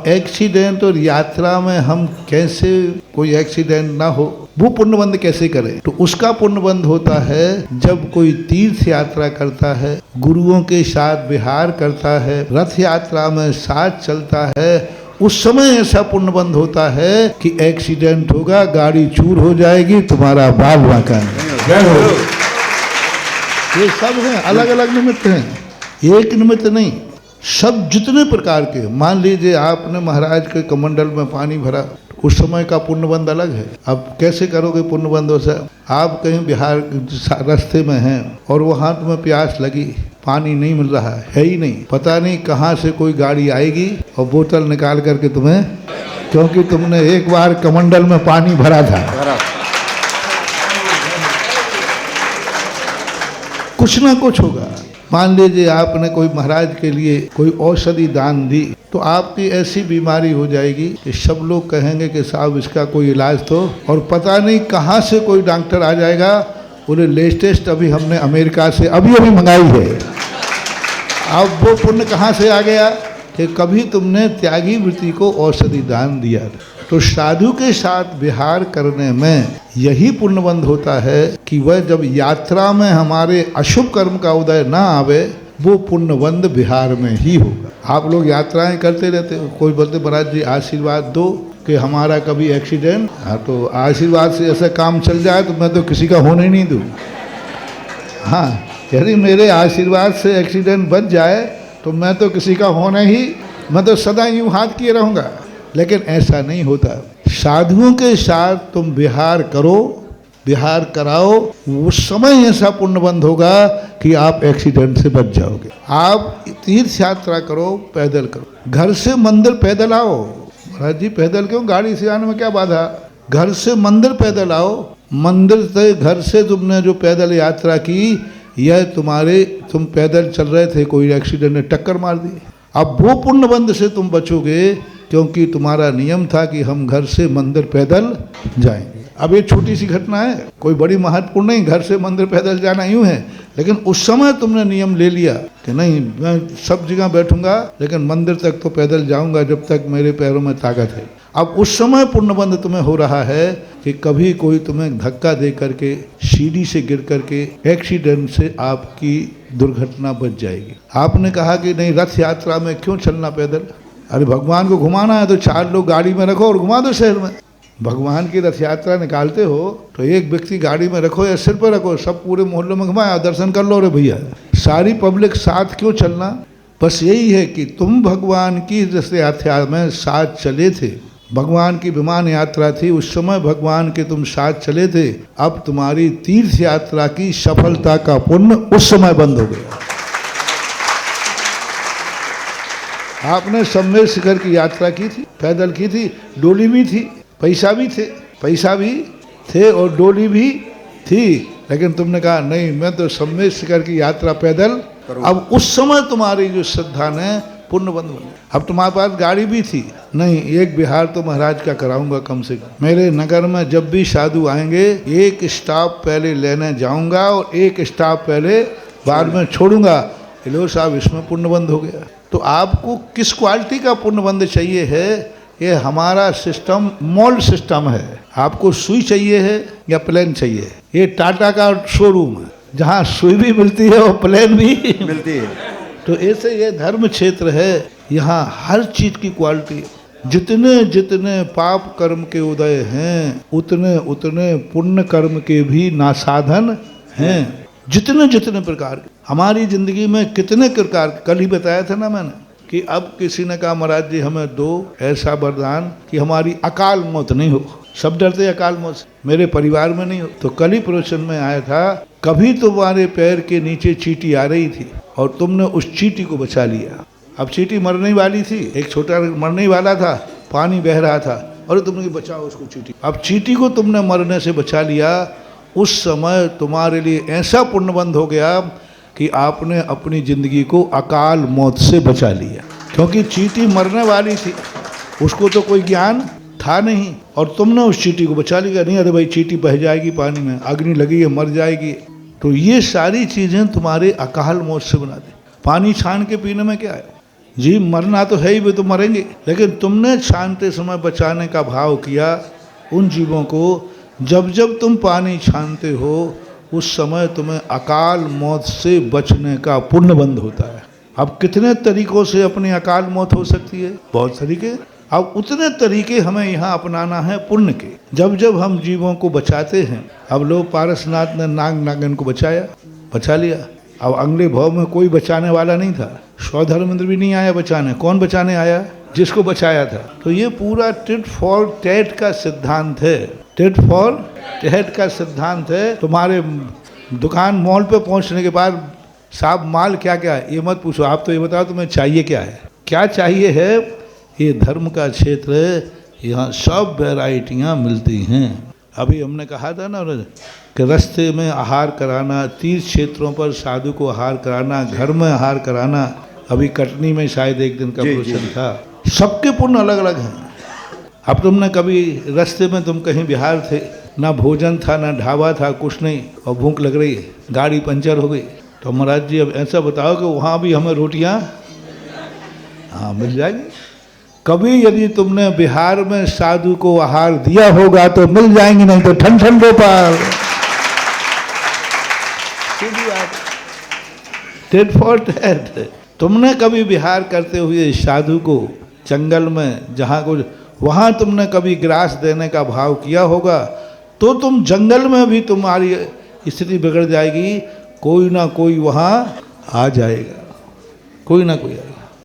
अब एक्सीडेंट और यात्रा में हम कैसे कोई एक्सीडेंट ना हो वो पुण्यबंध कैसे करें? तो उसका पुण्यबंध होता है जब कोई तीर्थ यात्रा करता है, गुरुओं के साथ विहार करता है, रथ यात्रा में साथ चलता है, उस समय ऐसा पुण्यबंध होता है कि एक्सीडेंट होगा, गाड़ी चूर हो जाएगी, तुम्हारा बाल बांका है। ये सब हैं, अलग अलग निमित्त हैं, एक निमित्त नहीं, सब जितने प्रकार के। मान लीजिए आपने महाराज के कमंडल में पानी भरा, उस समय का पुण्यबंध अलग है। अब कैसे करोगे पुण्यबंधों से? आप कहीं बिहार रास्ते में हैं और वहाँ तुम्हें प्यास लगी, पानी नहीं मिल रहा है ही नहीं, पता नहीं कहाँ से कोई गाड़ी आएगी और बोतल निकाल करके तुम्हें, क्योंकि तुमने एक बार कमंडल में पानी भरा था, कुछ ना कुछ होगा। मान लीजिए आपने कोई महाराज के लिए कोई औषधि दान दी, तो आपकी ऐसी बीमारी हो जाएगी कि सब लोग कहेंगे कि साहब इसका कोई इलाज तो, और पता नहीं कहाँ से कोई डॉक्टर आ जाएगा, बोले लेटेस्ट अभी हमने अमेरिका से अभी मंगाई है। अब वो पुण्य कहाँ से आ गया कि कभी तुमने त्यागी वृत्ति को औषधि दान दिया। तो साधु के साथ विहार करने में यही पुण्यबंध होता है कि वह जब यात्रा में हमारे अशुभ कर्म का उदय ना आवे, वो पुण्यबंध विहार में ही होगा। आप लोग यात्राएं करते रहते हो, कोई बोलते महाराज जी आशीर्वाद दो कि हमारा कभी एक्सीडेंट, हाँ तो आशीर्वाद से ऐसा काम चल जाए तो मैं तो किसी का होने नहीं दूँ। हाँ, यदि मेरे आशीर्वाद से एक्सीडेंट बच जाए तो मैं तो किसी का होना ही, मैं तो सदा यूँ हाथ किए रहूँगा। लेकिन ऐसा नहीं होता। साधुओं के साथ तुम विहार करो, विहार कराओ, उस समय ऐसा पुण्यबंध होगा कि आप एक्सीडेंट से बच जाओगे। आप तीर्थ यात्रा करो, पैदल करो, घर से मंदिर पैदल आओ। महाराज जी पैदल क्यों? गाड़ी से आने में क्या बाधा? घर से मंदिर पैदल आओ, मंदिर से घर से तुमने जो पैदल यात्रा की, यह तुम पैदल चल रहे थे, कोई एक्सीडेंट ने टक्कर मार दी, अब वो पुण्यबंध से तुम बचोगे क्योंकि तुम्हारा नियम था कि हम घर से मंदिर पैदल जाएंगे। अब ये छोटी सी घटना है, कोई बड़ी महत्वपूर्ण नहीं, घर से मंदिर पैदल जाना यूँ है, लेकिन उस समय तुमने नियम ले लिया कि नहीं मैं सब जगह बैठूंगा लेकिन मंदिर तक तो पैदल जाऊंगा जब तक मेरे पैरों में ताकत है। अब उस समय पुण्यबंध तुम्हें हो रहा है कि कभी कोई तुम्हें धक्का दे करके, सीढ़ी से गिर करके, एक्सीडेंट से आपकी दुर्घटना बच जाएगी। आपने कहा कि नहीं रथ यात्रा में क्यों चलना पैदल? अरे भगवान को घुमाना है तो 4 लोग गाड़ी में रखो और घुमा दो शहर में। भगवान की रथ यात्रा निकालते हो तो एक व्यक्ति गाड़ी में रखो या सिर पर रखो, सब पूरे मोहल्ले में घुमाया, दर्शन कर लो रे भैया। सारी पब्लिक साथ क्यों चलना? बस यही है कि तुम भगवान की रथ यात्रा में साथ चले थे, भगवान की विमान यात्रा थी, उस समय भगवान के तुम साथ चले थे। अब तुम्हारी तीर्थ यात्रा की सफलता का पुण्य उस समय बंद हो गया। आपने सम्मेद शिखर की यात्रा की थी, पैदल की थी, डोली भी थी, पैसा भी थे और डोली भी थी, लेकिन तुमने कहा नहीं मैं तो सम्मेद शिखर की यात्रा पैदल। अब उस समय तुम्हारी जो श्रद्धा ने पुण्यबंध बन गया। अब तुम्हारे पास गाड़ी भी थी, नहीं एक विहार तो महाराज का कराऊंगा कम से कम, मेरे नगर में जब भी साधु आएंगे एक स्टॉप पहले लेने जाऊंगा और एक स्टॉप पहले बाद में छोड़ूंगा। लो साहब इसमें पुण्यबंध हो गया। तो आपको किस क्वालिटी का पुण्यबंध चाहिए है? ये हमारा सिस्टम मोल्ड सिस्टम है। आपको सुई चाहिए है या प्लेन चाहिए? ये टाटा का शोरूम है, जहाँ सुई भी मिलती है और प्लेन भी मिलती है। तो ऐसे ये धर्म क्षेत्र है, यहाँ हर चीज की क्वालिटी। जितने जितने पाप कर्म के उदय हैं उतने उतने पुण्य कर्म के भी नासाधन हैं। जितने जितने प्रकार के हमारी जिंदगी में कितने प्रकार, कल ही बताया था ना मैंने कि अब किसी ने कहा महाराज जी हमें दो ऐसा वरदान कि हमारी अकाल मौत नहीं हो। सब डरते अकाल मौत से, मेरे परिवार में नहीं हो। तो कल ही प्रवचन में आया था, कभी तुम्हारे पैर के नीचे चींटी आ रही थी और तुमने उस चींटी को बचा लिया। अब चींटी मरने वाली थी, एक छोटा मरने वाला था, पानी बह रहा था, और तुमने बचाओ उसको चींटी। अब चींटी को तुमने मरने से बचा लिया। उस समय तुम्हारे लिए ऐसा पुण्यबंध हो गया कि आपने अपनी जिंदगी को अकाल मौत से बचा लिया, क्योंकि चींटी मरने वाली थी, उसको तो कोई ज्ञान था नहीं, और तुमने उस चींटी को बचा लिया। नहीं अरे भाई चींटी बह जाएगी पानी में, अग्नि लगी है मर जाएगी। तो ये सारी चीज़ें तुम्हारे अकाल मौत से बना दी। पानी छान के पीने में क्या है? जी मरना तो है ही, वे तो मरेंगे, लेकिन तुमने छानते समय बचाने का भाव किया उन जीवों को। जब जब तुम पानी छानते हो उस समय तुम्हें अकाल मौत से बचने का पुण्य बंद होता है। अब कितने तरीकों से अपनी अकाल मौत हो सकती है, बहुत तरीके। अब उतने तरीके हमें यहाँ अपनाना है पुण्य के। जब जब हम जीवों को बचाते हैं, अब लोग पारसनाथ ने नाग नागिन को बचा लिया। अब अगले भाव में कोई बचाने वाला नहीं था, स्वधर्मेंद्र भी नहीं आया बचाने। कौन बचाने आया? जिसको बचाया था। तो ये पूरा टिट फॉर टैट का सिद्धांत है। टिट फॉर टैट का सिद्धांत है। तुम्हारे दुकान मॉल पे पहुंचने के बाद साहब माल क्या क्या है ये मत पूछो, आप तो ये बताओ तुम्हें चाहिए क्या है। क्या चाहिए है? ये धर्म का क्षेत्र है, यहाँ सब वैरायटियाँ मिलती हैं। अभी हमने कहा था ना कि रास्ते में आहार कराना, तीर्थ क्षेत्रों पर साधु को आहार कराना, घर में आहार कराना। अभी कटनी में शायद एक दिन का प्रवचन था। सबके पुण्य अलग अलग हैं। अब तुमने कभी रास्ते में तुम कहीं बिहार थे, ना भोजन था ना ढाबा था, कुछ नहीं, और भूख लग रही है, गाड़ी पंचर हो गई, तो महाराज जी अब ऐसा बताओ कि वहाँ भी हमें रोटियाँ हाँ मिल जाएगी। कभी यदि तुमने बिहार में साधु को आहार दिया होगा तो मिल जाएंगे, नहीं तो ठन ठन गोपाल। Tit for tat. तुमने कभी बिहार करते हुए साधु को जंगल में जहाँ कुछ, वहाँ तुमने कभी ग्रास देने का भाव किया होगा तो तुम जंगल में भी तुम्हारी स्थिति बिगड़ जाएगी। कोई ना कोई वहाँ आ जाएगा, कोई ना कोई आएगा।